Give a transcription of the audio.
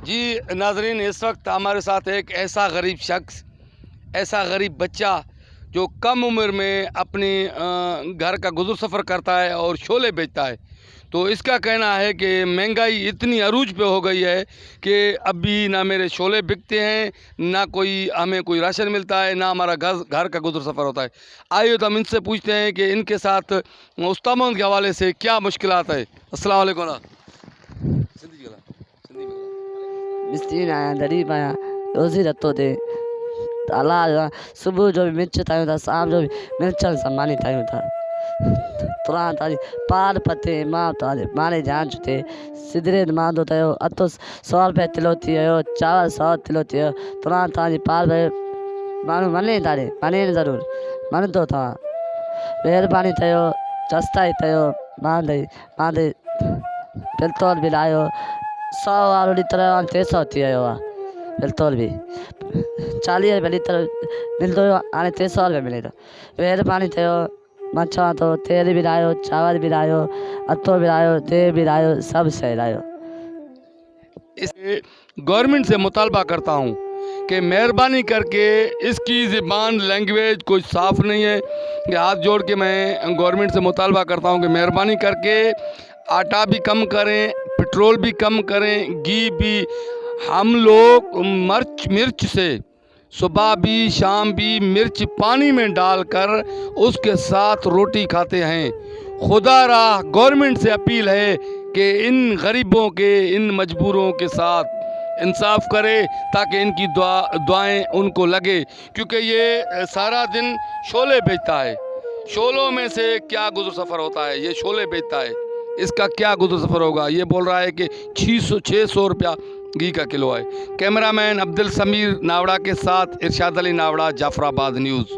जी नाजरीन, इस वक्त हमारे साथ एक ऐसा गरीब शख्स, ऐसा गरीब बच्चा जो कम उम्र में अपनी घर का गुजर सफ़र करता है और शोले बेचता है। तो इसका कहना है कि महंगाई इतनी अरूज पे हो गई है कि अभी ना मेरे शोले बिकते हैं, ना हमें कोई राशन मिलता है, ना हमारा घर का गुजर सफ़र होता है। आइए तो हम इनसे पूछते हैं कि इनके साथ उस्ताद के हवाले से क्या मुश्किलात है। अस्सलाम वालेकुम। मिस्किन आहियां, ग़रीब आहियां, रोज़ी नथो थिए। अलाह सुबुह जो भी मिर्च ठाहियूं था, शाम जो भी मिर्चनि सां मानी ठाहियूं था। तुरां ताजी पार पते मां ताजे माने जान चुते सिदरे मांदो थियो। अतो 100 रुपया किलो थी वियो, चावल 100 किलो थी वियो। तुरां ताजी पार भे माण्हू मने तारे मने ज़रूरु मञंदो तव्हां। महिरबानी थियो, चस्ताई थियो, मांदे पेट्रोल बिल आयो 100 वारो लीटर 300 थी वियो आहे। पेट्रोल बि 40 रुपया लीटर मिलंदो हुयो, हाणे 300 रुपया मिले थो। महिरबानी थियो, मां चवां थो तेल बि आयो, चांवर बि आयो, अटो बि आयो, तेल बि आयो, सभु शइ आयो। इस गवर्नमेंट से मुतालबा करता हूँ कि मेहरबानी करके इसकी ज़बान लैंग्वेज कोई साफ़ नहीं है। कि हाथ जोड़ के मैं गवर्नमेंट से मुतालबा करता हूँ कि मेहरबानी करके आटा भी कम करें, पेट्रोल भी कम करें, घी भी। हम लोग मिर्च से सुबह भी शाम भी मिर्च पानी में डालकर उसके साथ रोटी खाते हैं। खुदा राह गवर्नमेंट से अपील है कि इन गरीबों के, इन मजबूरों के साथ इंसाफ करे ताकि इनकी दुआएं उनको लगे, क्योंकि ये सारा दिन शोले बेचता है। शोलों में से क्या गुजर सफ़र होता है, ये शोले बेचता है, इसका क्या गुजर सफ़र होगा। ये बोल रहा है कि 600 रुपया घी का किलो है। कैमरामैन अब्दुल समीर नावड़ा के साथ इरशाद अली नावड़ा, जाफराबाद न्यूज़।